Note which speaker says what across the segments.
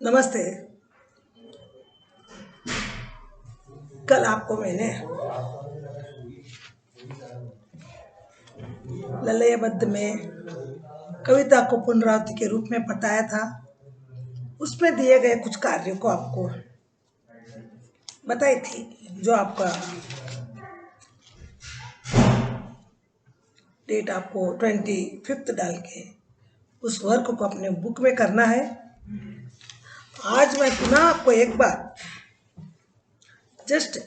Speaker 1: नमस्ते। कल आपको मैंने ललयबद्ध में कविता को पुनरावृत्ति के रूप में बताया था। उसमें दिए गए कुछ कार्यों को आपको बताई थी, जो आपका डेट आपको 25 डाल के उस वर्क को अपने बुक में करना है। आज मैं पुनः आपको एक बार जस्ट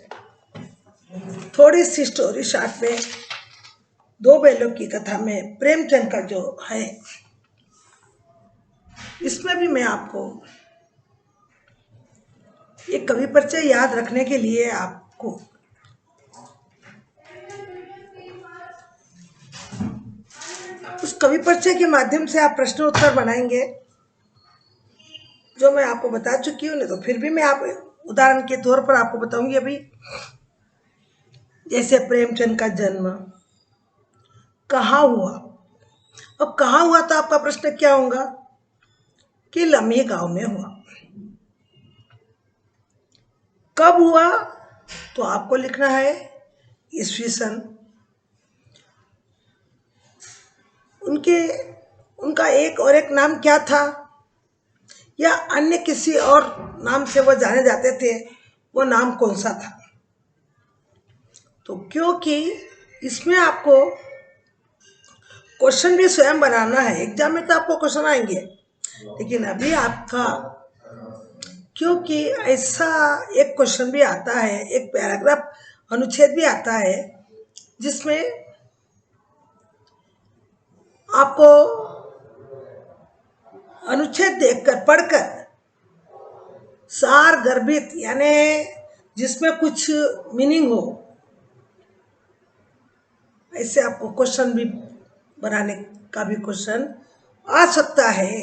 Speaker 1: थोड़ी सी स्टोरी शॉर्ट में दो बैलों की कथा में प्रेमचंद का जो है, इसमें भी मैं आपको एक कवि परिचय याद रखने के लिए आपको उस कवि परिचय के माध्यम से आप प्रश्न उत्तर बनाएंगे, जो मैं आपको बता चुकी हूँ। नहीं तो फिर भी मैं आप उदाहरण के तौर पर आपको बताऊंगी। अभी जैसे प्रेमचंद का जन्म कहाँ हुआ। अब कहाँ हुआ तो आपका प्रश्न क्या होगा कि लम्हे गांव में हुआ। कब हुआ तो आपको लिखना है ईस्वी सन। उनका एक नाम क्या था या अन्य किसी और नाम से वो जाने जाते थे, वो नाम कौन सा था। तो क्योंकि इसमें आपको क्वेश्चन भी स्वयं बनाना है, एग्जाम में तो आपको क्वेश्चन आएंगे, लेकिन अभी आपका क्योंकि ऐसा एक क्वेश्चन भी आता है, एक पैराग्राफ अनुच्छेद भी आता है, जिसमें आपको अनुच्छेद देखकर पढ़कर सार गर्भित यानी जिसमें कुछ मीनिंग हो, ऐसे आपको क्वेश्चन भी बनाने का भी क्वेश्चन आ सकता है।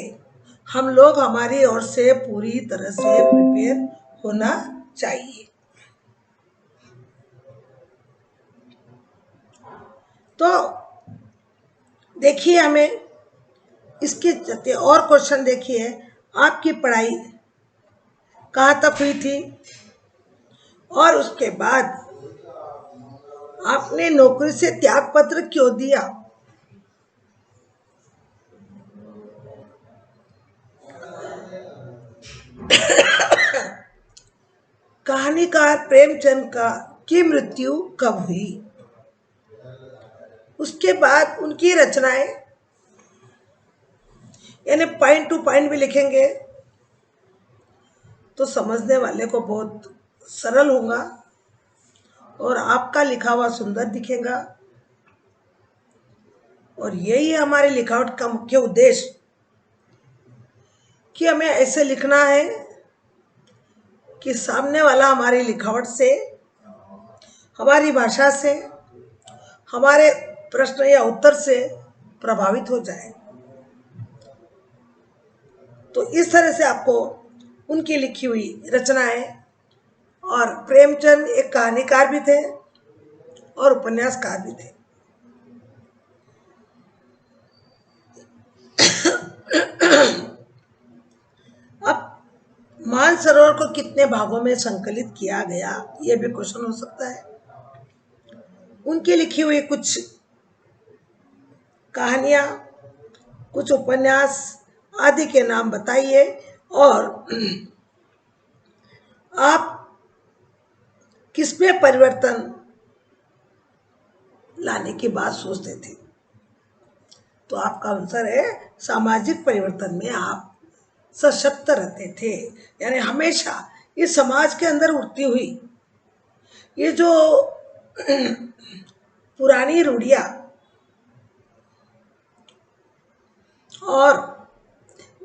Speaker 1: हम लोग हमारी ओर से पूरी तरह से प्रिपेयर होना चाहिए। तो देखिए, हमें इसके चलते और क्वेश्चन देखिए। आपकी पढ़ाई कहाँ तक हुई थी और उसके बाद आपने नौकरी से त्याग पत्र क्यों दिया। कहानीकार प्रेमचंद की मृत्यु कब हुई। उसके बाद उनकी रचनाएं यानी पॉइंट टू पॉइंट भी लिखेंगे तो समझने वाले को बहुत सरल होगा और आपका लिखा हुआ सुंदर दिखेगा। और यही हमारे लिखावट का मुख्य उद्देश्य कि हमें ऐसे लिखना है कि सामने वाला हमारी लिखावट से, हमारी भाषा से, हमारे प्रश्न या उत्तर से प्रभावित हो जाए। तो इस तरह से आपको उनकी लिखी हुई रचनाएं, और प्रेमचंद एक कहानीकार भी थे और उपन्यासकार भी थे। अब मानसरोवर को कितने भागों में संकलित किया गया, यह भी क्वेश्चन हो सकता है। उनकी लिखी हुई कुछ कहानियां, कुछ उपन्यास आदि के नाम बताइए और आप किसमें परिवर्तन लाने की बात सोचते थे। तो आपका आंसर है सामाजिक परिवर्तन में आप सशक्त रहते थे। यानी हमेशा इस समाज के अंदर उठती हुई ये जो पुरानी रूढ़ियां और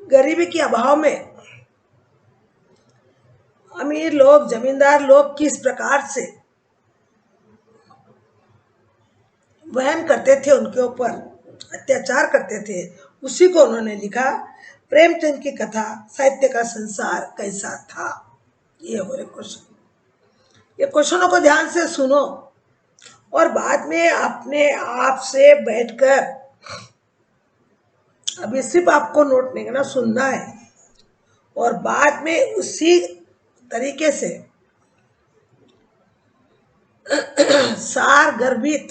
Speaker 1: गरीबी के अभाव में अमीर लोग, जमींदार लोग किस प्रकार से वहन करते थे, उनके ऊपर अत्याचार करते थे, उसी को उन्होंने लिखा। प्रेमचंद की कथा साहित्य का संसार कैसा था। ये हो रहे क्वेश्चन। ये क्वेश्चनों को ध्यान से सुनो और बाद में अपने आप से बैठकर अभी सिर्फ आपको नोट नहीं करना, सुनना है और बाद में उसी तरीके से सार गर्भित,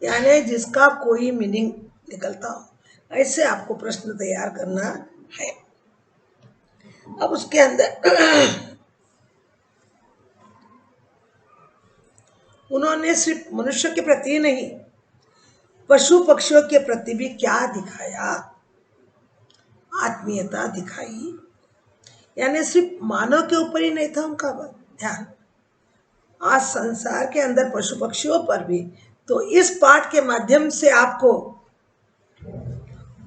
Speaker 1: यानी जिसका कोई मीनिंग निकलता हो, ऐसे आपको प्रश्न तैयार करना है। अब उसके अंदर उन्होंने सिर्फ मनुष्य के प्रति नहीं, पशु पक्षियों के प्रति भी क्या दिखाया, आत्मीयता दिखाई। यानी सिर्फ मानव के ऊपर ही नहीं था उनका ध्यान, आज संसार के अंदर पशु पक्षियों पर भी। तो इस पाठ के माध्यम से आपको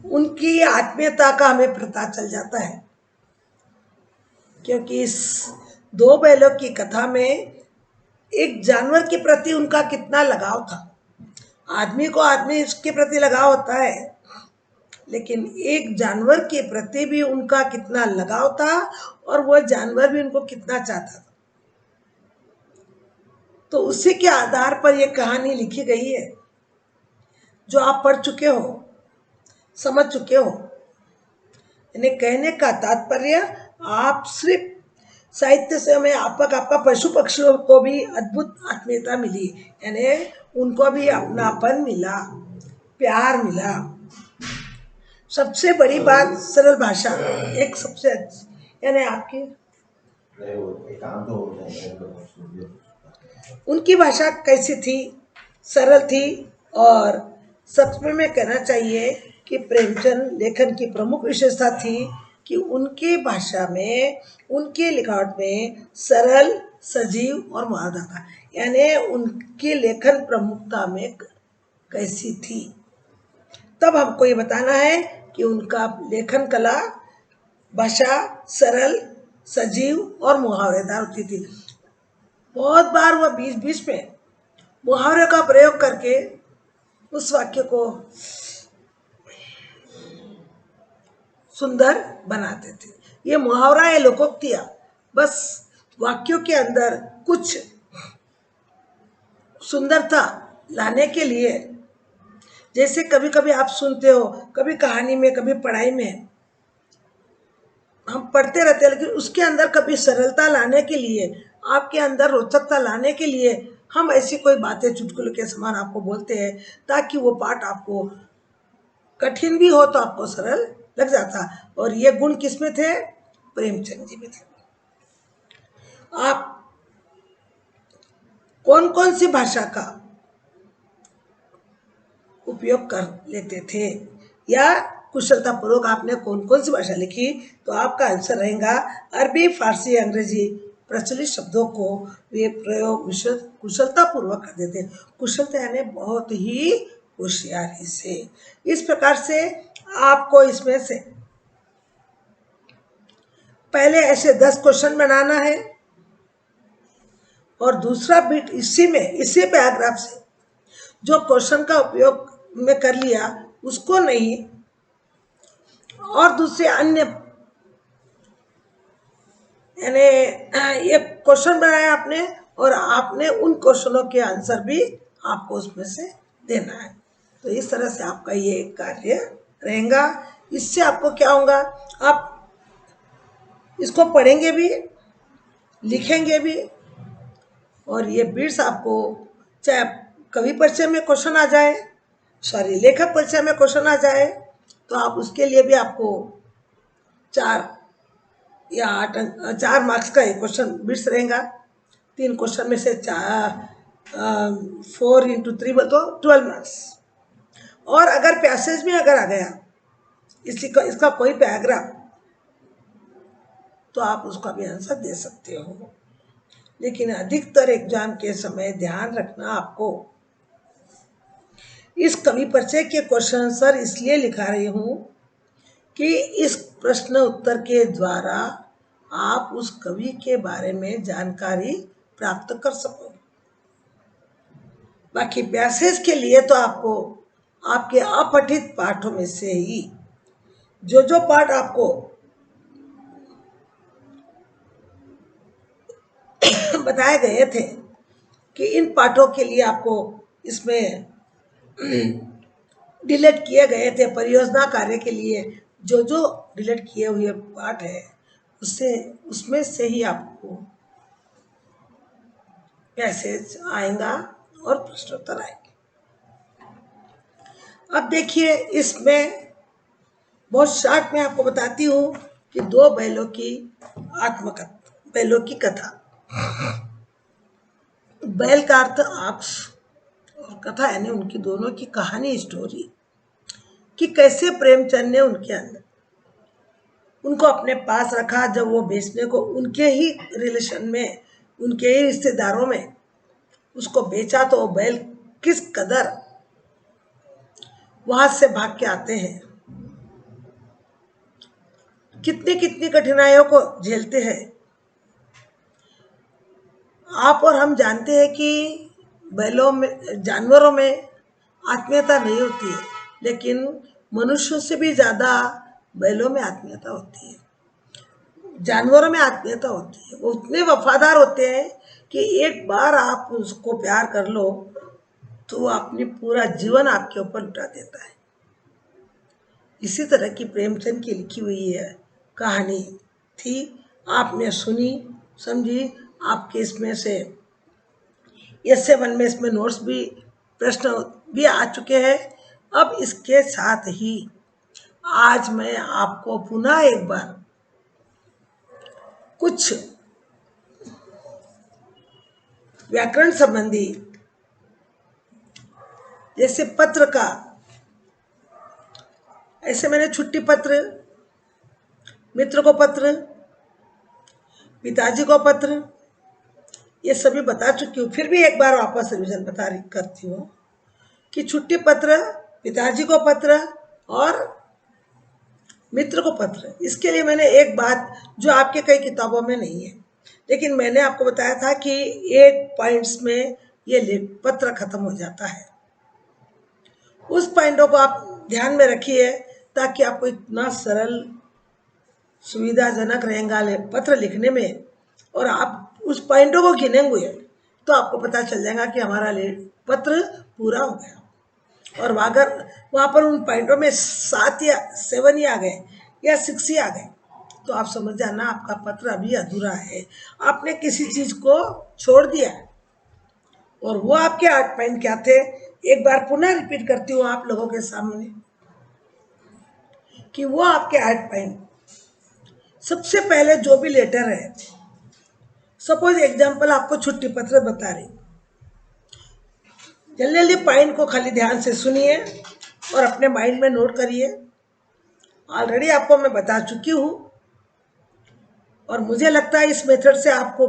Speaker 1: उनकी आत्मीयता का हमें पता चल जाता है, क्योंकि इस दो बैलों की कथा में एक जानवर के प्रति उनका कितना लगाव था। आदमी को आदमी के प्रति लगाव होता है, लेकिन एक जानवर के प्रति भी उनका कितना लगाव था और वह जानवर भी उनको कितना चाहता था। तो उसी के आधार पर यह कहानी लिखी गई है, जो आप पढ़ चुके हो, समझ चुके हो। यानी कहने का तात्पर्य, आप सिर्फ साहित्य से हमें आपका पशु पक्षियों को भी अद्भुत आत्मीयता मिली, यानी उनको भी अपनापन मिला, प्यार मिला। सबसे बड़ी बात सरल भाषा, एक सबसे अच्छी, यानी आपकी उनकी भाषा कैसी थी, सरल थी। और सबसे में कहना चाहिए कि प्रेमचंद लेखन की प्रमुख विशेषता थी कि उनकी भाषा में, उनके लिखावट में सरल, सजीव और मुहावरा था। यानी उनकी लेखन प्रमुखता में कैसी थी, तब हमको ये बताना है कि उनका लेखन कला, भाषा सरल, सजीव और मुहावरेदार होती थी। बहुत बार वह बीच बीच में मुहावरे का प्रयोग करके उस वाक्य को सुंदर बनाते थे। ये मुहावरा है, लोकोक्तियां, बस वाक्यों के अंदर कुछ सुंदरता लाने के लिए। जैसे कभी कभी आप सुनते हो, कभी कहानी में, कभी पढ़ाई में हम पढ़ते रहते हैं, लेकिन उसके अंदर कभी सरलता लाने के लिए, आपके अंदर रोचकता लाने के लिए हम ऐसी कोई बातें चुटकुले के समान आपको बोलते हैं, ताकि वो पाठ आपको कठिन भी हो तो आपको सरल लग जाता। और ये गुण किसमें थे? प्रेमचंद जी में थे। आप कौन कौन सी भाषा का उपयोग कर लेते थे, या कुशलता पूर्वक आपने कौन कौन सी भाषा लिखी? तो आपका आंसर रहेगा अरबी, फारसी, अंग्रेजी प्रचलित शब्दों को वे प्रयोग कुशलता पूर्वक कर देते। कुशलता यानी बहुत ही होशियारी से। इस प्रकार से आपको इसमें से पहले ऐसे 10 क्वेश्चन बनाना है, और दूसरा बिट इसी पैराग्राफ से जो क्वेश्चन का उपयोग में कर लिया उसको नहीं, और दूसरे अन्य, यानी ये क्वेश्चन बनाया आपने और आपने उन क्वेश्चनों के आंसर भी आपको उसमें से देना है। तो इस तरह से आपका ये कार्य रहेगा। इससे आपको क्या होगा, आप इसको पढ़ेंगे भी, लिखेंगे भी, और ये बिट्स आपको चाहे कवि परिचय में क्वेश्चन आ जाए, लेखक परिचय में क्वेश्चन आ जाए, तो आप उसके लिए भी आपको 4 या 4 मार्क्स का एक क्वेश्चन बिट्स रहेगा। 3 क्वेश्चन में से 4 इंटू 3 तो 12 मार्क्स। और अगर पैसेज में अगर आ गया इसका कोई पैराग्राफ, तो आप उसका भी आंसर दे सकते हो। लेकिन अधिकतर एग्जाम के समय ध्यान रखना, आपको इस कवि परिचय के क्वेश्चन सर इसलिए लिखा रही हूँ कि इस प्रश्न उत्तर के द्वारा आप उस कवि के बारे में जानकारी प्राप्त कर सको। बाकी पैसेज के लिए तो आपको आपके अपठित पाठों में से ही जो पाठ आपको बताए गए थे कि इन पाठों के लिए आपको इसमें डिलीट किए गए थे परियोजना कार्य के लिए, जो जो डिलीट किए हुए पार्ट है उससे उसमें से ही आपको मैसेज आएगा और प्रश्नोत्तर आएंगे। अब देखिए, इसमें बहुत शॉर्ट में आपको बताती हूँ कि दो बैलों की कथा। बैल का अर्थ ऑक्स और कथा यानी उनकी दोनों की कहानी, स्टोरी, कि कैसे प्रेमचंद ने उनको अपने पास रखा। जब वो बेचने को उनके ही रिलेशन में, उनके ही रिश्तेदारों में उसको बेचा, तो वो बैल किस कदर वहां से भाग के आते हैं, कितनी कितनी कठिनाइयों को झेलते हैं। आप और हम जानते हैं कि बैलों में, जानवरों में आत्मीयता नहीं होती है, लेकिन मनुष्यों से भी ज़्यादा बैलों में आत्मीयता होती है, जानवरों में आत्मीयता होती है। वो उतने वफादार होते हैं कि एक बार आप उसको प्यार कर लो तो वो अपनी पूरा जीवन आपके ऊपर लुटा देता है। इसी तरह की प्रेमचंद की लिखी हुई है कहानी थी, आपने सुनी, समझी। आपके इसमें से S7 में इसमें नोट्स भी, प्रश्न भी आ चुके हैं। अब इसके साथ ही आज मैं आपको पुनः एक बार कुछ व्याकरण संबंधी, जैसे पत्र का, ऐसे मैंने छुट्टी पत्र, मित्र को पत्र, पिताजी को पत्र, ये सभी बता चुकी हूँ। फिर भी एक बार वापस रिविजन करती हूँ कि छुट्टी पत्र, पिताजी को पत्र और मित्र को पत्र, इसके लिए मैंने एक बात जो आपके कई किताबों में नहीं है, लेकिन मैंने आपको बताया था कि 8 पॉइंट्स में ये पत्र खत्म हो जाता है। उस पॉइंटों को आप ध्यान में रखिए ताकि आपको इतना सरल, सुविधाजनक रहेगा पत्र लिखने में। और आप उस पॉइंटों को गिनेंगे तो आपको पता चल जाएगा कि हमारा पत्र पूरा हो गया। और अगर वहाँ पर उन पॉइंटों में 7 या 7 ही आ गए या 6 ही आ गए तो आप समझ जाना आपका पत्र अभी अधूरा है, आपने किसी चीज़ को छोड़ दिया। और वो आपके 8 पॉइंट क्या थे, एक बार पुनः रिपीट करती हूँ आप लोगों के सामने कि वो आपके 8 पॉइंट। सबसे पहले जो भी लेटर है, सपोज एग्जाम्पल आपको छुट्टी पत्र बता रही, जल्दी जल्दी पॉइंट को खाली ध्यान से सुनिए और अपने माइंड में नोट करिए। ऑलरेडी आपको मैं बता चुकी हूँ और मुझे लगता है इस मेथड से आपको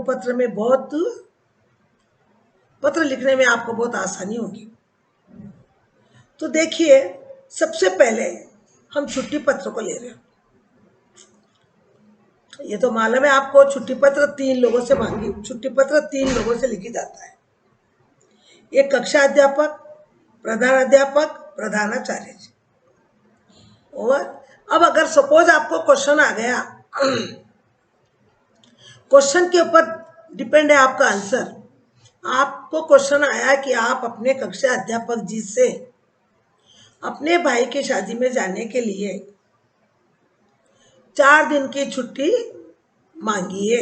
Speaker 1: पत्र लिखने में आपको बहुत आसानी होगी। तो देखिए, सबसे पहले हम छुट्टी पत्र को ले रहे हैं। ये तो मालूम है आपको, छुट्टी पत्र 3 लोगों से मांगी, छुट्टी पत्र 3 लोगों से लिखी जाता है, एक कक्षा अध्यापक, प्रधान अध्यापक, प्रधानाचार्य जी। और अब अगर सपोज आपको क्वेश्चन आ गया, क्वेश्चन के ऊपर डिपेंड है आपका आंसर। आपको क्वेश्चन आया कि आप अपने कक्षा अध्यापक जी से अपने भाई की शादी में जाने के लिए 4 दिन की छुट्टी मांगिए।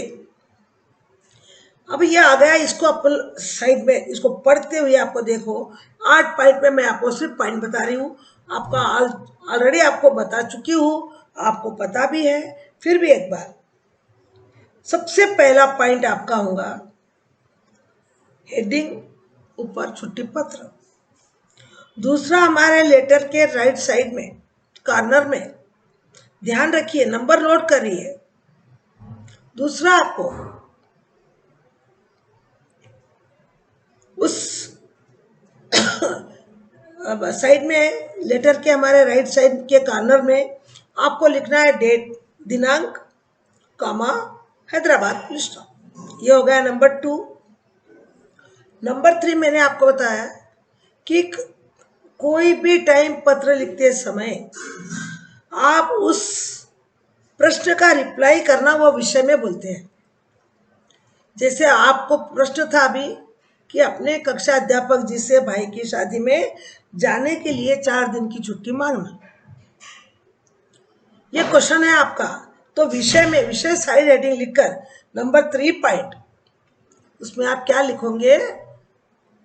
Speaker 1: अब ये आ गया, इसको अपन साइड में, इसको पढ़ते हुए आपको देखो 8 पॉइंट में मैं आपको सिर्फ पॉइंट बता रही हूँ, आपका ऑलरेडी आपको बता चुकी हूँ, आपको पता भी है। फिर भी एक बार, सबसे पहला पॉइंट आपका होगा हेडिंग ऊपर छुट्टी पत्र। दूसरा, हमारे लेटर के राइट साइड में कॉर्नर में, ध्यान रखिए, नंबर नोट करिए। दूसरा, आपको उस साइड में, लेटर के हमारे राइट साइड के कॉर्नर में आपको लिखना है डेट, दिनांक, कॉमा, हैदराबाद पुलिस स्टॉप। ये हो गया नंबर 2। नंबर 3 मैंने आपको बताया कि कोई भी टाइम पत्र लिखते समय आप उस प्रश्न का रिप्लाई करना, वो विषय में बोलते हैं। जैसे आपको प्रश्न था अभी कि अपने कक्षा अध्यापक जी से भाई की शादी में जाने के लिए 4 दिन की छुट्टी मांगना। ये क्वेश्चन है आपका। तो विषय में विषय साइड हेडिंग लिखकर नंबर 3 पॉइंट, उसमें आप क्या लिखोगे?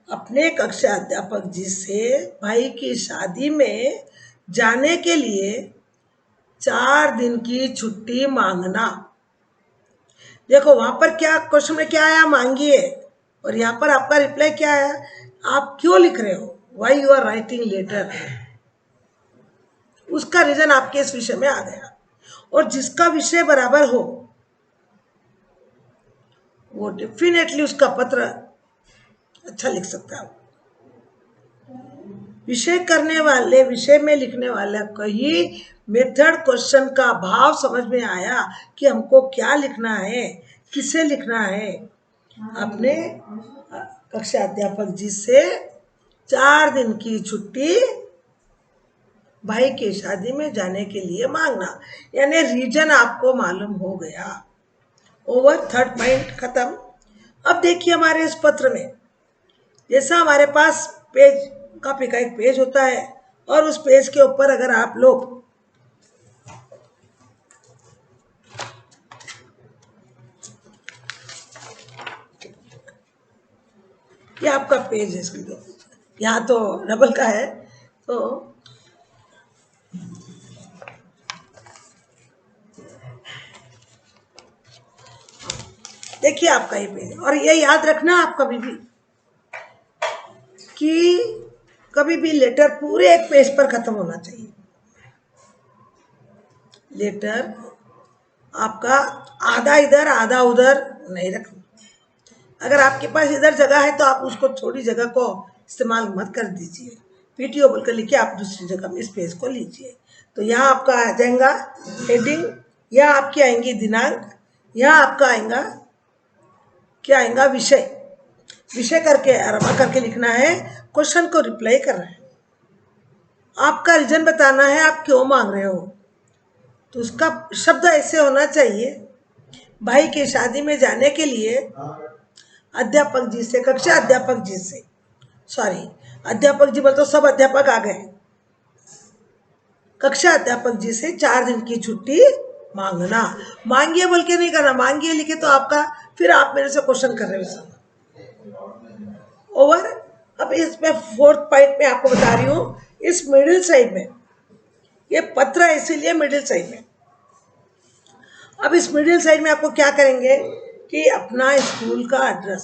Speaker 1: अपने कक्षा अध्यापक जी से भाई की शादी में जाने के लिए 4 दिन की छुट्टी मांगना। देखो वहां पर क्या क्वेश्चन में क्या आया, मांगिए, और यहाँ पर आपका रिप्लाई क्या आया? आप क्यों लिख रहे हो, why you are writing letter, उसका रीजन आपके इस विषय में आ गया। और जिसका विषय बराबर हो वो डेफिनेटली उसका पत्र अच्छा लिख सकता है। विषय करने वाले, विषय में लिखने वाले को ही मेथड क्वेश्चन का भाव समझ में आया कि हमको क्या लिखना है, किसे लिखना है। अपने कक्षा अध्यापक जी से 4 दिन की छुट्टी भाई की शादी में जाने के लिए मांगना, यानी रीजन आपको मालूम हो गया। ओवर, 3rd पॉइंट खत्म। अब देखिए हमारे इस पत्र में, जैसा हमारे पास पेज, कॉपी का एक पेज होता है, और उस पेज के ऊपर अगर आप लोग ये आपका पेज है, इसके यहाँ तो डबल का है, तो देखिए आपका ये पेज। और ये याद रखना आप कभी भी कि कभी भी लेटर पूरे एक पेज पर खत्म होना चाहिए। लेटर आपका आधा इधर आधा उधर नहीं रखना। अगर आपके पास इधर जगह है तो आप उसको थोड़ी जगह को इस्तेमाल मत कर दीजिए, पीटीओ बोलकर लिखिए, आप दूसरी जगह में इस पेज को लीजिए। तो यहाँ आपका आ जाएगा हेडिंग, यहाँ आपकी आएंगी दिनांक, यहाँ आपका आएगा क्या आएगा, विषय। विषय करके आरंभ करके लिखना है, क्वेश्चन को रिप्लाई करना है, आपका रीजन बताना है आप क्यों मांग रहे हो। तो उसका शब्द ऐसे होना चाहिए, भाई की शादी में जाने के लिए अध्यापक जी से, कक्षा अध्यापक जी से, सॉरी अध्यापक जी बोल तो सब अध्यापक आ गए, कक्षा अध्यापक जी से 4 दिन की छुट्टी मांगना। मांगिए बोल के नहीं करना, मांगिए लिखे तो आपका फिर आप मेरे से क्वेश्चन कर रहे हो। ओवर। अब इसमें 4th पॉइंट में आपको बता रही हूँ, इस मिडिल साइड में, ये पत्र है इसीलिए मिडिल साइड में। अब इस मिडिल साइड में आपको क्या करेंगे कि अपना स्कूल का एड्रेस,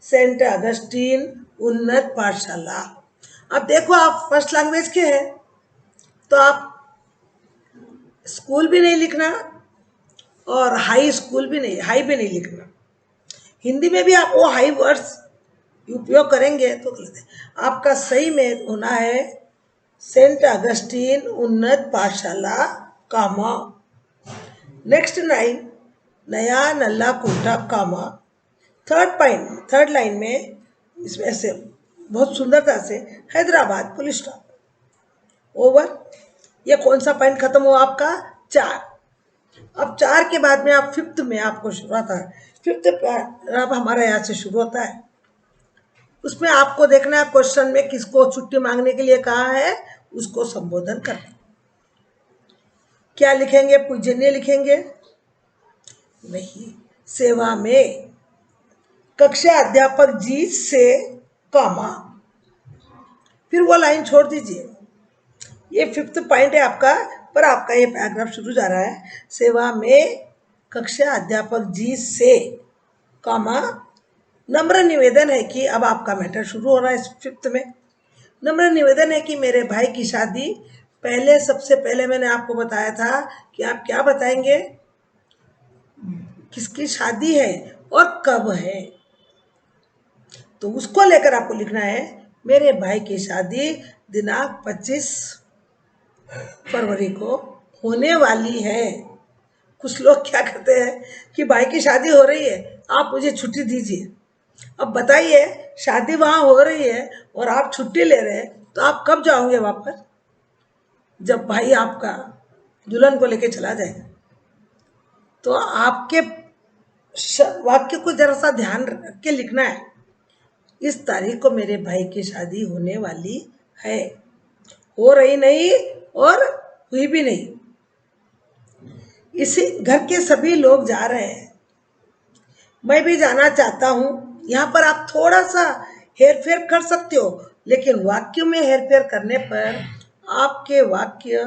Speaker 1: सेंट अगस्टीन उन्नत पाठशाला। अब देखो आप फर्स्ट लैंग्वेज के हैं तो आप स्कूल भी नहीं लिखना और हाई स्कूल भी नहीं, हाई भी नहीं लिखना। हिंदी में भी आप वो हाई वर्ड्स उपयोग करेंगे तो गलत है। आपका सही में होना है सेंट अगस्टीन उन्नत पाठशाला, कामा, नेक्स्ट लाइन नया नल्ला कोटा, कामा, 3rd पॉइंट, 3rd लाइन में इसमें से बहुत सुंदरता से हैदराबाद, पुलिस स्टॉप। ओवर। ये कौन सा पॉइंट खत्म हुआ आपका? 4। अब 4 के बाद में आप 5th में आपको शुरुआत है, 5th अब हमारा यहाँ से शुरू होता है। उसमें आपको देखना है क्वेश्चन में किसको छुट्टी मांगने के लिए कहा है, उसको संबोधन करना। क्या लिखेंगे? पूजनीय लिखेंगे? नहीं, सेवा में कक्षा अध्यापक जी से, कामा, फिर वो लाइन छोड़ दीजिए। ये 5th पॉइंट है आपका, पर आपका ये पैराग्राफ शुरू जा रहा है, सेवा में कक्षा अध्यापक जी से, कामा, नम्र निवेदन है कि, अब आपका मैटर शुरू हो रहा है इस 5th में। नम्र निवेदन है कि मेरे भाई की शादी, पहले सबसे पहले मैंने आपको बताया था कि आप क्या बताएंगे, किसकी शादी है और कब है, तो उसको लेकर आपको लिखना है मेरे भाई की शादी दिनांक 25 फरवरी को होने वाली है। कुछ लोग क्या करते हैं कि भाई की शादी हो रही है, आप मुझे छुट्टी दीजिए। अब बताइए शादी वहाँ हो रही है और आप छुट्टी ले रहे हैं, तो आप कब जाओगे वापस? जब भाई आपका दुल्हन को लेके चला जाएगा। तो आपके वाक्य को जरा सा ध्यान रख के लिखना है, इस तारीख को मेरे भाई की शादी होने वाली है, हो रही नहीं और हुई भी नहीं। इसी घर के सभी लोग जा रहे हैं, मैं भी जाना चाहता हूँ। यहाँ पर आप थोड़ा सा हेर फेर कर सकते हो, लेकिन वाक्य में हेर फेर करने पर आपके वाक्य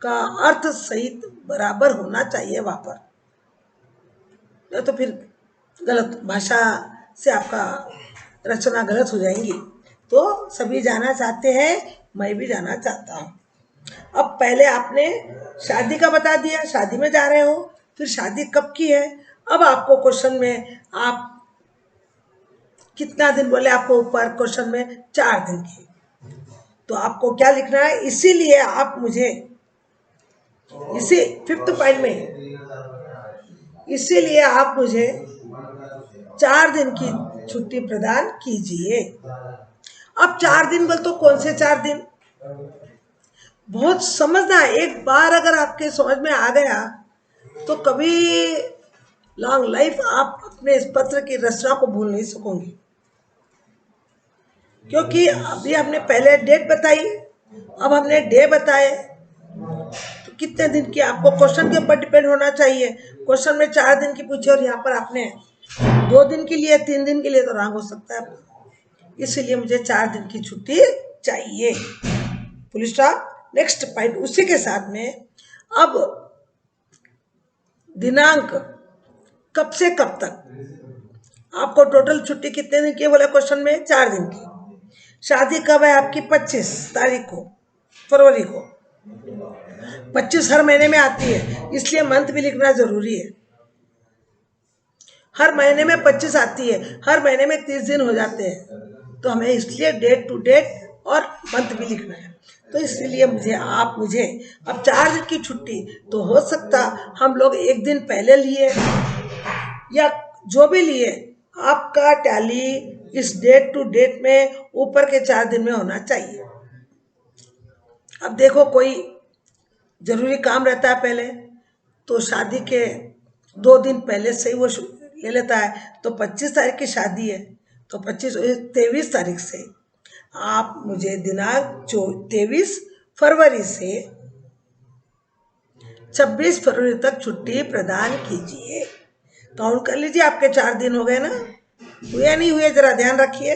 Speaker 1: का अर्थ सहित बराबर होना चाहिए वहाँ पर, तो फिर गलत भाषा से आपका रचना गलत हो जाएंगी। तो सभी जाना चाहते हैं, मैं भी जाना चाहता हूँ। अब पहले आपने शादी का बता दिया, शादी में जा रहे हो, फिर शादी कब की है। अब आपको क्वेश्चन में आप कितना दिन बोले, आपको ऊपर क्वेश्चन में 4 दिन की, तो आपको क्या लिखना है, इसीलिए आप मुझे इसी 5th पॉइंट में, इसीलिए आप मुझे 4 दिन की छुट्टी प्रदान कीजिए। अब 4 दिन बोल तो कौन से 4 दिन, बहुत समझना है। एक बार अगर आपके समझ में आ गया तो कभी लॉन्ग लाइफ आप अपने इस पत्र की रचना को भूल नहीं सकोगे, क्योंकि अभी हमने पहले डेट बताई, अब हमने डे बताए, तो कितने दिन की आपको क्वेश्चन के ऊपर डिपेंड होना चाहिए। क्वेश्चन में 4 दिन की पूछे और यहाँ पर आपने 2 दिन के लिए 3 दिन के लिए, तो रॉन्ग हो सकता है। इसीलिए मुझे 4 दिन की छुट्टी चाहिए, फुल स्टॉप। नेक्स्ट पॉइंट उसी के साथ में, अब दिनांक कब से कब तक, आपको टोटल छुट्टी कितने दिन की बोला क्वेश्चन में, 4 दिन की। शादी कब है आपकी, 25 तारीख को, फरवरी को। 25 हर महीने में आती है, इसलिए मंथ भी लिखना जरूरी है। हर महीने में 25 आती है, हर महीने में 30 दिन हो जाते हैं, तो हमें इसलिए डेट टू डेट और मंथ भी लिखना है। तो इसलिए मुझे अब 4 दिन की छुट्टी, तो हो सकता हम लोग 1 दिन पहले लिए या जो भी लिए, आपका टैली इस डेट टू डेट में ऊपर के 4 दिन में होना चाहिए। अब देखो, कोई जरूरी काम रहता है पहले, तो शादी के 2 दिन पहले से ही वो ले लेता है। तो 25 तारीख की शादी है, तो 23 तारीख से आप मुझे दिनांक 23 फरवरी से 26 फरवरी तक छुट्टी प्रदान कीजिए। काउंट कर लीजिए, आपके 4 दिन हो गए ना, हुए नहीं हुए जरा ध्यान रखिए,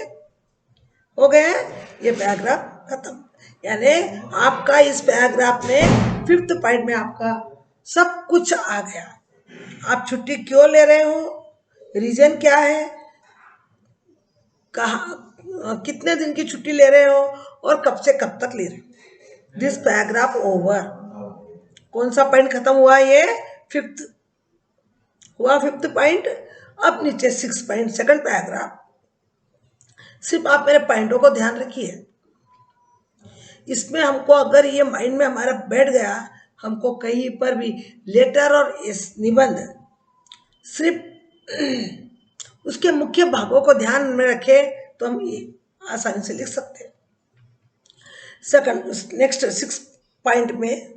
Speaker 1: हो गए। ये पैराग्राफ खत्म, यानी आपका इस पैराग्राफ में 5th पॉइंट में आपका सब कुछ आ गया। आप छुट्टी क्यों ले रहे हो, रीजन क्या है, कहाँ कितने दिन की छुट्टी ले रहे हो, और कब से कब तक ले रहे हो। This paragraph over. कौन सा पॉइंट खत्म हुआ, ये 5th हुआ, 5th पॉइंट। अब नीचे 6th पॉइंट, सेकंड पैराग्राफ। सिर्फ आप मेरे पॉइंटों को ध्यान रखिए, इसमें हमको अगर ये माइंड में हमारा बैठ गया, हमको कहीं पर भी लेटर और निबंध सिर्फ उसके मुख्य भागों को ध्यान में रखें, तो हम ये आसानी से लिख सकते हैं। सेकंड, नेक्स्ट 6th पॉइंट में,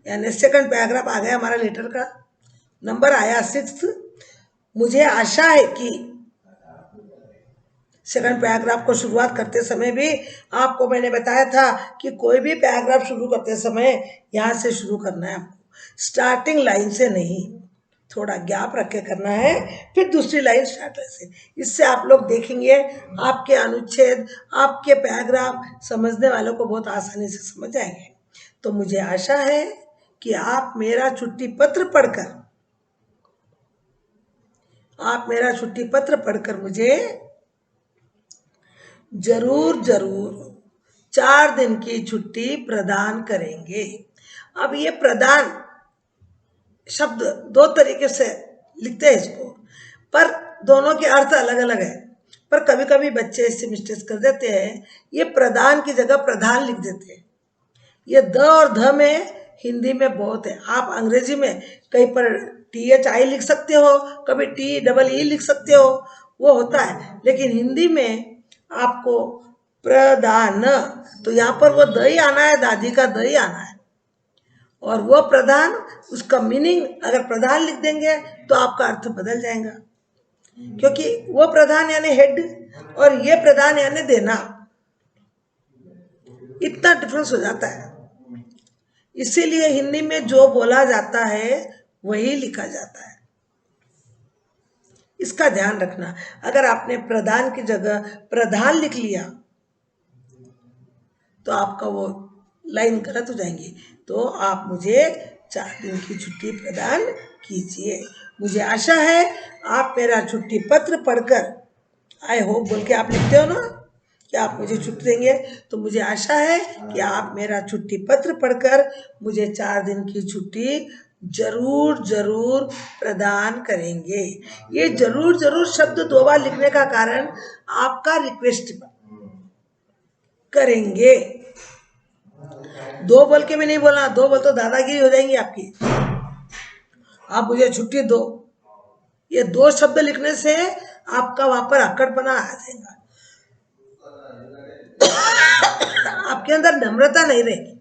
Speaker 1: यानी सेकंड पैराग्राफ आ गया हमारा, लेटर का नंबर आया 6th। मुझे आशा है कि सेकंड पैराग्राफ को शुरुआत करते समय भी आपको मैंने बताया था कि कोई भी पैराग्राफ शुरू करते समय यहाँ से शुरू करना है आपको, स्टार्टिंग लाइन से नहीं, थोड़ा गैप रख के करना है, फिर दूसरी लाइन स्टार्ट से। इससे आप लोग देखेंगे आपके अनुच्छेद, आपके पैराग्राफ समझने वालों को बहुत आसानी से समझ जाएंगे। तो मुझे आशा है कि आप मेरा छुट्टी पत्र पढ़कर मुझे जरूर 4 दिन की छुट्टी प्रदान करेंगे। अब ये प्रदान शब्द 2 तरीके से लिखते हैं इसको, पर दोनों के अर्थ अलग अलग है। पर कभी कभी बच्चे इससे मिस्टेक कर देते हैं, ये प्रदान की जगह प्रधान लिख देते हैं। ये द और ध में हिंदी में बहुत है। आप अंग्रेजी में कहीं पर THI लिख सकते हो, कभी TEE लिख सकते हो, वो होता है। लेकिन हिंदी में आपको प्रदान, तो यहाँ पर वो द ही आना है, दादी का द ही आना है, और वो प्रधान, उसका मीनिंग अगर प्रधान लिख देंगे तो आपका अर्थ बदल जाएगा, क्योंकि वो प्रधान यानी हेड और ये प्रधान यानी देना। इतना डिफरेंस हो जाता है। इसीलिए हिंदी में जो बोला जाता है वही लिखा जाता है, इसका ध्यान रखना। अगर आपने प्रधान की जगह प्रधान लिख लिया तो आपका वो लाइन गलत हो जाएंगी। तो आप मुझे 4 दिन की छुट्टी प्रदान कीजिए। मुझे आशा है आप मेरा छुट्टी पत्र पढ़कर, आई होप बोल के आप लिखते हो ना कि आप मुझे छुट्टी देंगे, तो मुझे आशा है कि आप मेरा छुट्टी पत्र पढ़कर मुझे 4 दिन की छुट्टी जरूर जरूर प्रदान करेंगे। ये जरूर जरूर शब्द 2 बार लिखने का कारण आपका रिक्वेस्ट करेंगे। 2 बोल के मैं नहीं बोला, 2 बोल तो दादागिरी हो जाएंगी आपकी। आप मुझे छुट्टी दो, ये 2 शब्द लिखने से आपका वहां पर अक्कड़पना आ जाएगा, आपके अंदर नम्रता नहीं रहेगी।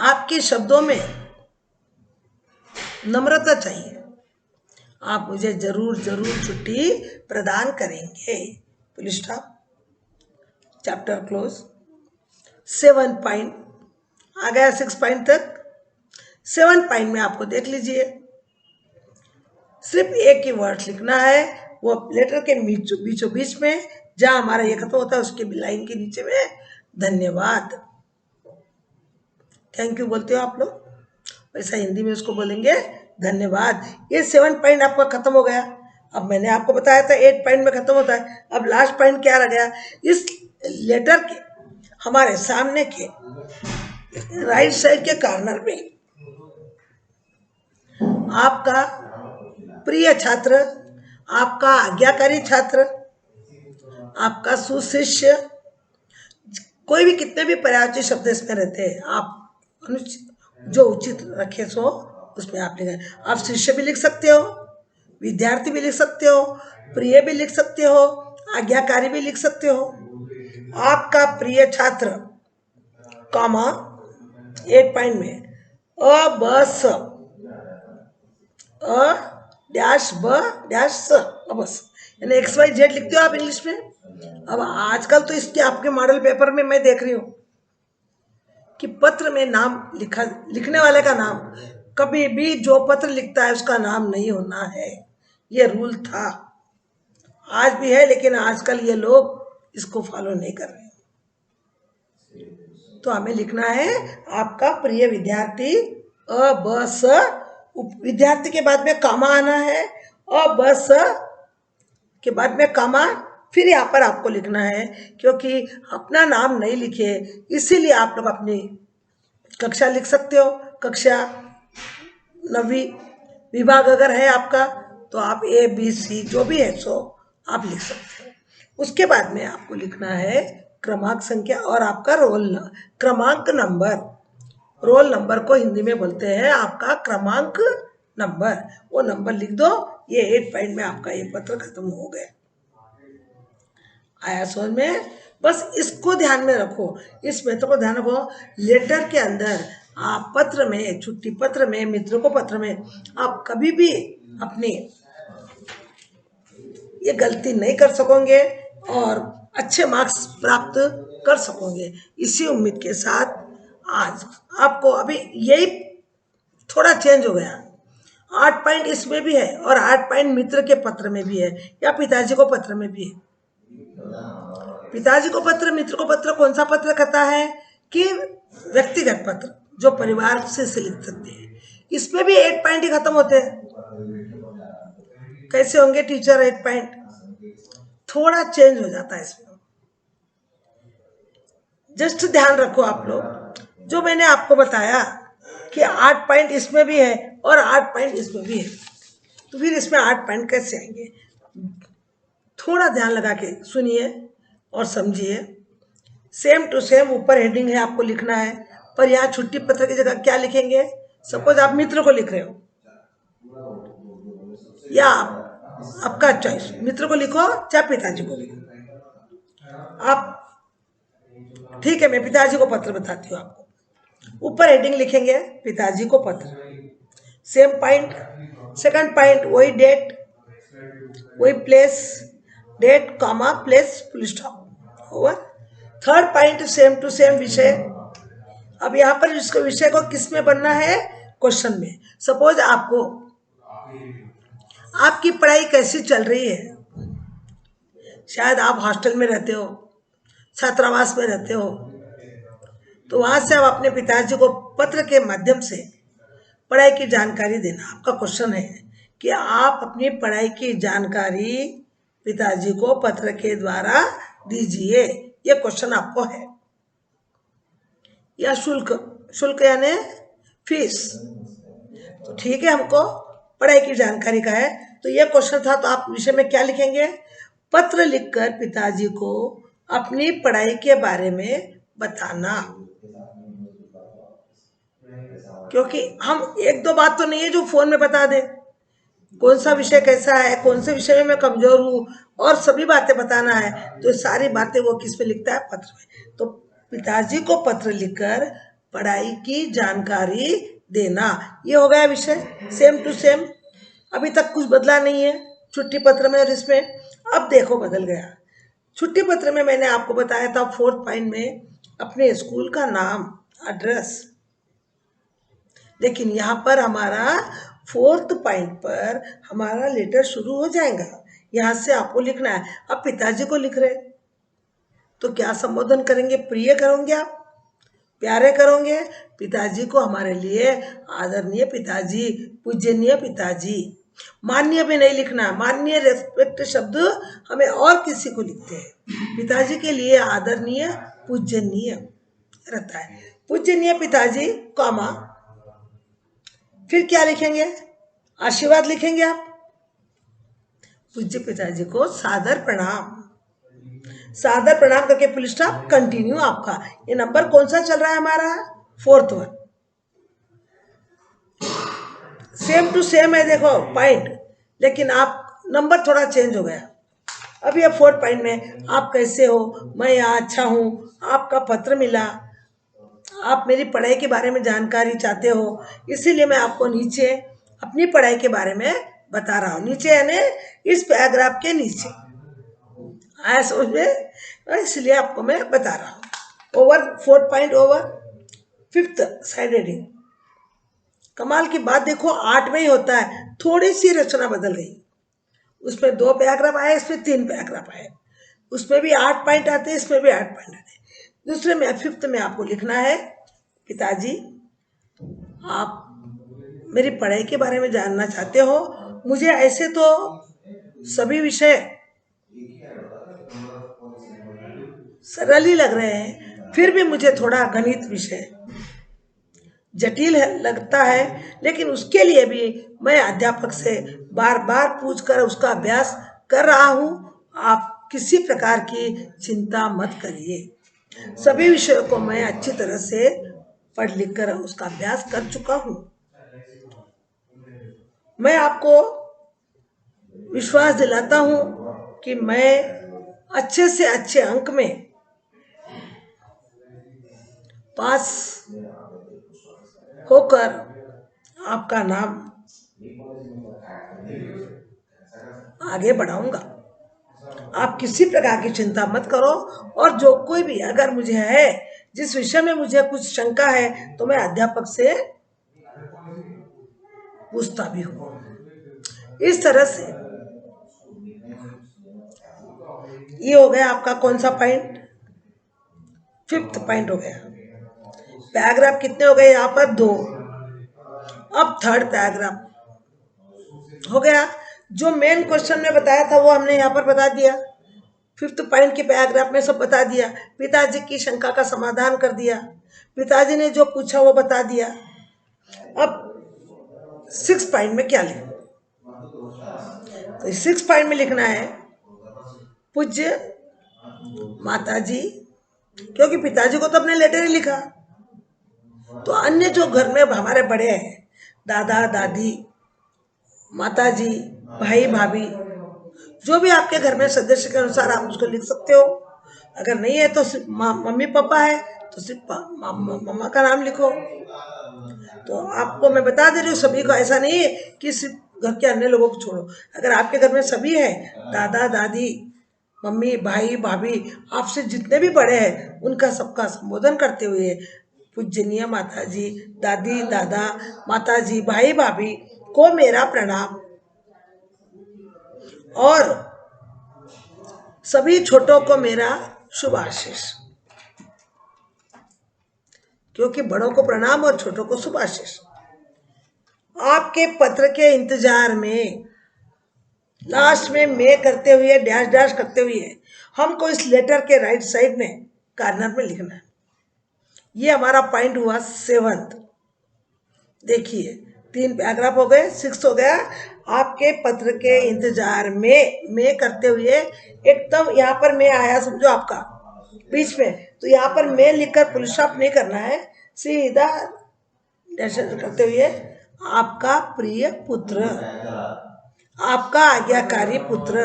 Speaker 1: आपके शब्दों में नम्रता चाहिए। आप मुझे जरूर जरूर छुट्टी प्रदान करेंगे। Police stop, chapter close. 7 point आ गया, 6 पॉइंट तक। 7 पॉइंट में आपको देख लीजिए, सिर्फ एक ही वर्ड लिखना है, वो लेटर के बीचों बीच में जहां हमारा ये खत्म होता है उसके लाइन के नीचे में धन्यवाद, थैंक यू बोलते हो आप लोग, वैसा हिंदी में उसको बोलेंगे धन्यवाद। ये 7 पॉइंट आपका खत्म हो गया। अब मैंने आपको बताया था 8 पॉइंट में खत्म होता है। अब लास्ट पॉइंट क्या रह गया, इस लेटर के हमारे सामने के राइट साइड के कॉर्नर में आपका प्रिय छात्र, आपका आज्ञाकारी छात्र, आपका सुशिष्य, कोई भी कितने भी पर्यायवाची शब्द इसमें रहते हैं, आप जो उचित रखे सो उसमें आप लिखें। आप शिष्य भी लिख सकते हो, विद्यार्थी भी लिख सकते हो, प्रिय भी लिख सकते हो, आज्ञाकारी भी लिख सकते हो। आपका प्रिय छात्र कॉमा 8 पॉइंट में अ ब स, अ डैश ब डैश स, बस, यानी XYZ लिखते हो आप इंग्लिश में। अब आजकल तो इसके आपके मॉडल पेपर में मैं देख रही हूँ कि पत्र में नाम लिखने वाले का नाम, कभी भी जो पत्र लिखता है उसका नाम नहीं होना है। ये रूल था, आज भी है, लेकिन आजकल ये लोग इसको फॉलो नहीं कर रहे। तो हमें लिखना है आपका प्रिय विद्यार्थी, अ ब स, विद्यार्थी के बाद में कामा आना है, अ ब स के बाद में कामा, फिर यहाँ पर आपको लिखना है, क्योंकि अपना नाम नहीं लिखे इसीलिए आप लोग अपनी कक्षा लिख सकते हो। कक्षा 9वीं विभाग अगर है आपका तो आप ABC जो भी है सो आप लिख सकते हो। उसके बाद में आपको लिखना है क्रमांक संख्या और आपका क्रमांक नंबर। रोल नंबर को हिंदी में बोलते हैं आपका क्रमांक नंबर, वो नंबर लिख दो। ये 8 पॉइंट में आपका ये पत्र खत्म हो गया। आया समझ में? बस इसको ध्यान में रखो, इस मेथड को ध्यान रखो। लेटर के अंदर आप पत्र में, छुट्टी पत्र में, मित्रों को पत्र में आप कभी भी अपनी ये गलती नहीं कर सकोगे और अच्छे मार्क्स प्राप्त कर सकोगे। इसी उम्मीद के साथ आज आपको अभी यही थोड़ा चेंज हो गया, 8 पॉइंट इसमें भी है और 8 पॉइंट मित्र के पत्र में भी है या पिताजी को पत्र में भी है। पिताजी को पत्र, मित्र को पत्र कौन सा पत्र कहता है कि व्यक्तिगत पत्र जो परिवार से लिख सकते हैं, इसमें भी 8 पॉइंट ही खत्म होते हैं। कैसे होंगे टीचर 8 पॉइंट? थोड़ा चेंज हो जाता है इसमें, जस्ट ध्यान रखो आप लोग। जो मैंने आपको बताया कि 8 पॉइंट इसमें भी है और 8 पॉइंट इसमें भी है, तो फिर इसमें 8 पॉइंट कैसे आएंगे? थोड़ा ध्यान लगा के सुनिए और समझिए। सेम टू सेम ऊपर हेडिंग है, आपको लिखना है, पर यहाँ छुट्टी पत्र की जगह क्या लिखेंगे? सपोज आप मित्र को लिख रहे हो या आपका चॉइस, मित्र को लिखो चाहे पिताजी को लिखो आप, ठीक है। मैं पिताजी को पत्र बताती हूँ आपको। ऊपर हेडिंग लिखेंगे पिताजी को पत्र, सेम पॉइंट। सेकंड पॉइंट वही डेट, वही place, date comma place full stop, over. Third point same to same विषय। अब यहाँ पर इसको विषय को किस में बनना है, क्वेश्चन में। सपोज आपको आपकी पढ़ाई कैसी चल रही है, शायद आप हॉस्टल में रहते हो, छात्रावास में रहते हो, तो वहां से आप अपने पिताजी को पत्र के माध्यम से पढ़ाई की जानकारी देना। आपका क्वेश्चन है कि आप अपनी पढ़ाई की जानकारी पिताजी को पत्र के द्वारा दीजिए, ये क्वेश्चन आपको है। या शुल्क, शुल्क यानी फीस, तो ठीक है, हमको पढ़ाई की जानकारी का है, तो ये क्वेश्चन था। तो आप विषय में क्या लिखेंगे, पत्र लिखकर पिताजी को अपनी पढ़ाई के बारे में बताना। क्योंकि हम एक दो बात तो नहीं है जो फोन में बता दे, कौन सा विषय कैसा है, कौन से विषय में मैं कमजोर हूँ, और सभी बातें बताना है। तो सारी बातें वो किस में लिखता है, पत्र में। तो पिताजी को पत्र लिखकर पढ़ाई की जानकारी देना, ये हो गया विषय सेम टू सेम। अभी तक कुछ बदला नहीं है छुट्टी पत्र में और इसमें। अब देखो बदल गया। छुट्टी पत्र में मैंने आपको बताया था फोर्थ पॉइंट में अपने स्कूल का नाम, एड्रेस, लेकिन यहाँ पर हमारा फोर्थ पॉइंट पर हमारा लेटर शुरू हो जाएगा। यहाँ से आपको लिखना है। अब पिताजी को लिख रहे तो क्या संबोधन करेंगे, प्रिय करोगे आप, प्यारे करोगे। पिताजी को हमारे लिए आदरणीय पिताजी, पूजनीय पिताजी, माननीय भी नहीं लिखना। माननीय रेस्पेक्ट शब्द हमें और किसी को लिखते हैं, पिताजी के लिए आदरणीय पूजनीय रहता है। पूजनीय पिताजी कॉमा, फिर क्या लिखेंगे, आशीर्वाद लिखेंगे आप। पूज्य पिताजी को सादर प्रणाम, सादर प्रणाम करके फुल स्टॉप, कंटिन्यू। आपका ये नंबर कौन सा चल रहा है हमारा, fourth one. Same to same है देखो पॉइंट, लेकिन आप नंबर थोड़ा चेंज हो गया। अब ये फोर्थ पॉइंट में आप कैसे हो, मैं यहाँ अच्छा हूँ, आपका पत्र मिला, आप मेरी पढ़ाई के बारे में जानकारी चाहते हो, इसीलिए मैं आपको नीचे अपनी पढ़ाई के बारे में बता रहा हूँ। नीचे यानी इस पैराग्राफ के नीचे आया समझ में, इसलिए आपको मैं बता रहा हूँ। Over fourth point over. Fifth side reading. कमाल की बात देखो 8 में ही होता है, थोड़ी सी रचना बदल गई। उसमें 2 पैराग्राफ आए, इसमें 3 पैराग्राफ आए। उसमें भी 8 पॉइंट आते हैं, इसमें भी 8 पॉइंट आते हैं। दूसरे में फिफ्थ में आपको लिखना है, पिताजी आप मेरी पढ़ाई के बारे में जानना चाहते हो, मुझे ऐसे तो सभी विषय सरल ही लग रहे हैं, फिर भी मुझे थोड़ा गणित विषय जटिल लगता है, लेकिन उसके लिए भी मैं अध्यापक से बार बार पूछकर उसका अभ्यास कर रहा हूँ। आप किसी प्रकार की चिंता मत करिए, सभी विषयों को मैं अच्छी तरह से पढ़ लिख कर उसका अभ्यास कर चुका हूँ। मैं आपको विश्वास दिलाता हूँ कि मैं अच्छे से अच्छे अंक में पास होकर आपका नाम आगे बढ़ाऊंगा। आप किसी प्रकार की चिंता मत करो, और जो कोई भी अगर मुझे है, जिस विषय में मुझे कुछ शंका है, तो मैं अध्यापक से पूछता भी हूँ। इस तरह से ये हो गया आपका कौन सा पॉइंट, फिफ्थ पॉइंट हो गया। पैराग्राफ कितने हो गए यहाँ पर, 2। अब थर्ड पैराग्राफ हो गया। जो मेन क्वेश्चन में बताया था वो हमने यहाँ पर बता दिया, फिफ्थ पॉइंट के पैराग्राफ में सब बता दिया। पिताजी की शंका का समाधान कर दिया, पिताजी ने जो पूछा वो बता दिया। अब 6 पॉइंट में क्या लिखा, तो 6 पॉइंट में लिखना है, पूज्य माताजी, क्योंकि पिताजी को तो अपने लेटर ही लिखा, तो अन्य जो घर में हमारे बड़े हैं, दादा दादी, माताजी, भाई भाभी, जो भी आपके घर में सदस्य के अनुसार आप उसको लिख सकते हो। अगर नहीं है तो सिर्फ मम्मी पापा है तो सिर्फ मम्मा का नाम लिखो। तो आपको मैं बता दे रही हूँ, सभी को ऐसा नहीं है कि सिर्फ घर के अन्य लोगों को छोड़ो। अगर आपके घर में सभी है, दादा दादी, मम्मी, भाई, भाभी, आपसे जितने भी बड़े हैं उनका सबका संबोधन करते हुए पूजनीय माता जी, दादी, दादा, माता जी, भाई, भाभी को मेरा प्रणाम। और सभी छोटों को मेरा शुभ आशीष। क्योंकि बड़ों को प्रणाम और छोटों को शुभ आशीष। आपके पत्र के इंतजार में लास्ट में मैं करते हुए डैश डैश करते हुए हमको इस लेटर के राइट साइड में कार्नर में लिखना है। ये हमारा पॉइंट हुआ 7th। देखिए 3 पैराग्राफ हो गए, 6 हो गया। आपके पत्र के इंतजार में मैं करते हुए एकदम यहाँ पर मैं आया, समझो आपका बीच में, तो यहाँ पर मैं लिखकर फुल स्टॉप नहीं करना है, सीधा डैश करते हुए आपका प्रिय पुत्र, आपका आज्ञाकारी पुत्र,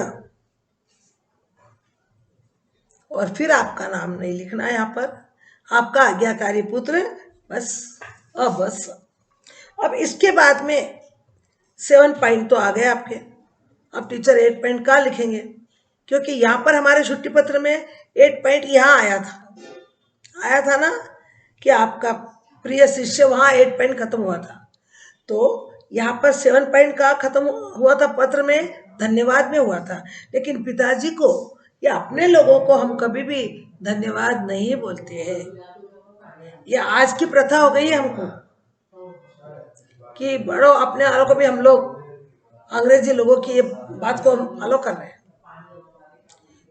Speaker 1: और फिर आपका नाम नहीं लिखना है यहाँ पर, आपका आज्ञाकारी पुत्र, बस। बस अब इसके बाद में 7 पॉइंट तो आ गए आपके। अब टीचर 8 पॉइंट कहाँ लिखेंगे? क्योंकि यहाँ पर हमारे छुट्टी पत्र में 8 पॉइंट यहाँ आया था ना, कि आपका प्रिय शिष्य, वहाँ 8 पॉइंट खत्म हुआ था। तो यहाँ पर 7 पॉइंट का खत्म हुआ था पत्र में, धन्यवाद में हुआ था। लेकिन पिताजी को या अपने लोगों को हम कभी भी धन्यवाद नहीं बोलते हैं। ये आज की प्रथा हो गई है हमको कि बड़ों अपने वालों को भी हम लोग अंग्रेजी लोगों की ये बात को हम फॉलो कर रहे हैं।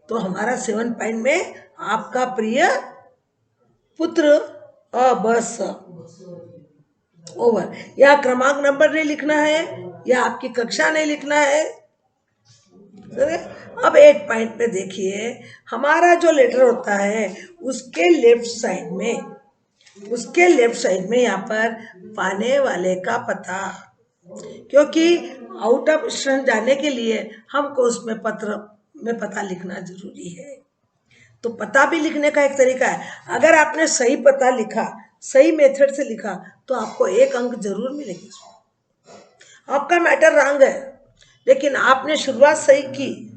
Speaker 1: तो हमारा 7 पॉइंट में आपका प्रिय पुत्र, बस ओवर। या क्रमांक नंबर नहीं लिखना है, या आपकी कक्षा नहीं लिखना है। अब 8 पॉइंट पे देखिए, हमारा जो लेटर होता है उसके लेफ्ट साइड में यहाँ पर पाने वाले का पता, क्योंकि आउट ऑफ स्टेशन जाने के लिए हमको उसमें पत्र में पता लिखना जरूरी है। तो पता भी लिखने का एक तरीका है। अगर आपने सही पता लिखा, सही मेथड से लिखा, तो आपको 1 अंक जरूर मिलेगा। आपका मैटर रॉन्ग है, लेकिन आपने शुरुआत सही की,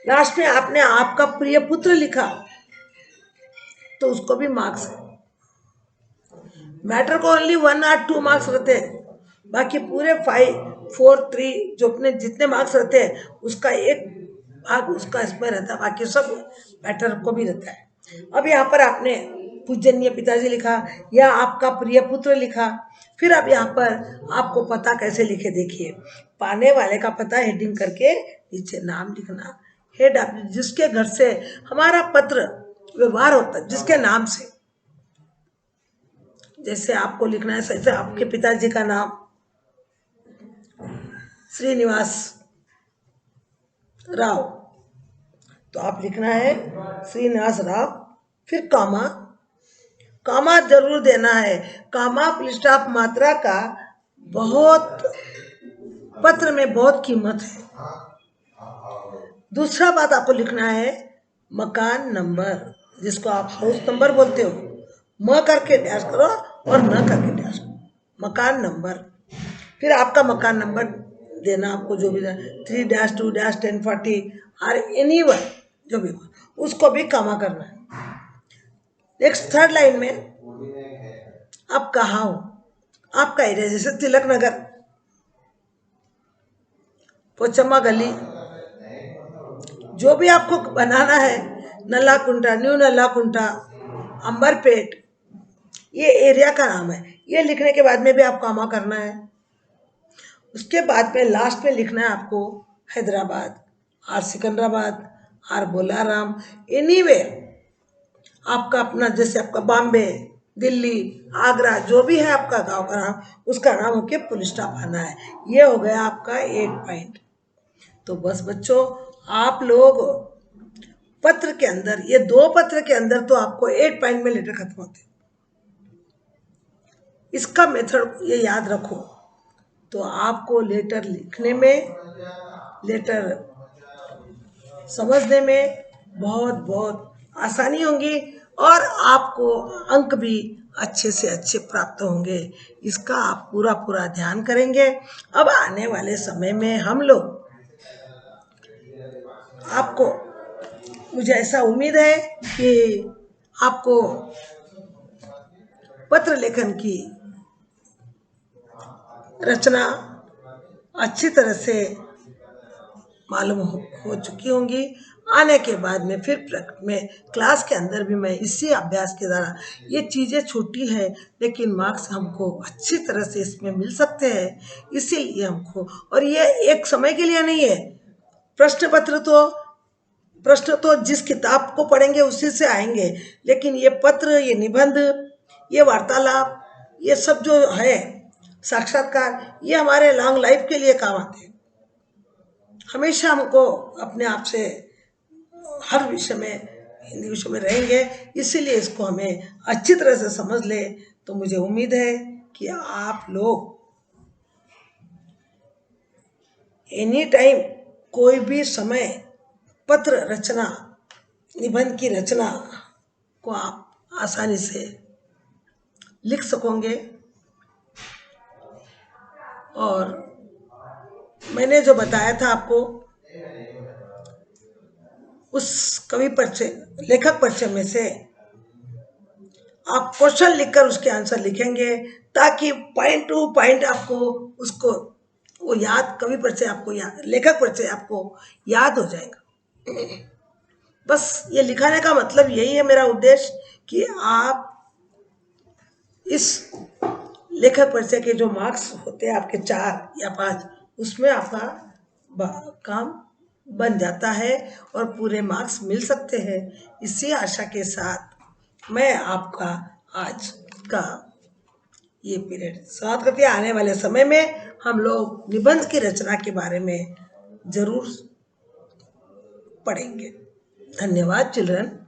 Speaker 1: लास्ट में आपने आपका प्रिय पुत्र लिखा, तो उसको भी मार्क्स है। मैटर को ओनली 1 और 2 मार्क्स रहते हैं, बाकी पूरे 5, 4, 3 जो अपने जितने मार्क्स रहते हैं उसका 1 भाग उसका इसमें रहता है, बाकी सब मैटर को भी रहता है। अब यहाँ पर आपने पूजनीय पिताजी लिखा या आपका प्रिय पुत्र लिखा, फिर अब यहाँ पर आपको पता कैसे लिखे, देखिए पाने वाले का पता हेडिंग करके नीचे नाम लिखना। हेड आप जिसके घर से हमारा पत्र व्यवहार होता है, जिसके नाम से, जैसे आपको लिखना है, जैसे आपके पिताजी का नाम श्रीनिवास राव, तो आप लिखना है श्रीनिवास राव, फिर कामा जरूर देना है। कामा फुल स्टॉप मात्रा का बहुत पत्र में बहुत कीमत है। दूसरा बात आपको लिखना है मकान नंबर, जिसको आप हाउस नंबर बोलते हो। म करके डैश करो और न करके डैश करो, मकान नंबर। फिर आपका मकान नंबर देना, आपको जो भी 3-2-1040 और एनीवन जो भी हो, उसको भी कामा करना है। नेक्स्ट 3rd लाइन में आप कहाँ हो, आपका एरिया, जैसे तिलक नगर, पोचम्मा गली, जो भी आपको बनाना है, नल्ला कुंटा, न्यू नल्ला कुंटा, अंबरपेट, ये एरिया का नाम है। ये लिखने के बाद में भी आप कामा करना है। उसके बाद में लास्ट में लिखना है आपको हैदराबाद, और सिकंदराबाद, और बोलाराम, एनीवेयर आपका अपना, जैसे आपका बॉम्बे, दिल्ली, आगरा, जो भी है आपका गांव का नाम, उसका नाम होके फुल स्टॉप आना है। ये हो गया आपका 8 पॉइंट। तो बस बच्चों, आप लोग पत्र के अंदर, ये 2 पत्र के अंदर तो आपको 8 पॉइंट में लेटर खत्म होते, इसका मेथड ये याद रखो, तो आपको लेटर लिखने में, लेटर समझने में बहुत आसानी होगी, और आपको अंक भी अच्छे से अच्छे प्राप्त होंगे। इसका आप पूरा ध्यान करेंगे। अब आने वाले समय में हम लोग आपको मुझे ऐसा उम्मीद है कि आपको पत्र लेखन की रचना अच्छी तरह से मालूम हो चुकी होंगी। आने के बाद में फिर में क्लास के अंदर भी मैं इसी अभ्यास के द्वारा, ये चीज़ें छोटी है लेकिन मार्क्स हमको अच्छी तरह से इसमें मिल सकते हैं, इसीलिए हमको, और ये एक समय के लिए नहीं है। प्रश्न तो जिस किताब को पढ़ेंगे उसी से आएंगे, लेकिन ये पत्र, ये निबंध, ये वार्तालाप, ये सब जो है साक्षात्कार, ये हमारे लॉन्ग लाइफ के लिए काम आते हैं। हमेशा हमको अपने आप से हर विषय में, हिंदी विषय में रहेंगे, इसीलिए इसको हमें अच्छी तरह से समझ ले। तो मुझे उम्मीद है कि आप लोग एनी टाइम, कोई भी समय पत्र रचना, निबंध की रचना को आप आसानी से लिख सकोगे। और मैंने जो बताया था आपको, उस कवि परिचय, लेखक परिचय में से आप क्वेश्चन लिखकर उसके आंसर लिखेंगे, ताकि पॉइंट टू पॉइंट आपको उसको वो याद, कवि परिचय आपको याद, लेखक परिचय आपको याद हो जाएगा। बस ये लिखाने का मतलब यही है, मेरा उद्देश्य, कि आप इस लेखक परिचय के जो मार्क्स होते हैं आपके 4 या 5, उसमें आपका काम बन जाता है और पूरे मार्क्स मिल सकते हैं। इसी आशा के साथ मैं आपका आज का ये पीरियड समाप्त करती है। आने वाले समय में हम लोग निबंध की रचना के बारे में जरूर पढ़ेंगे। धन्यवाद चिल्ड्रन।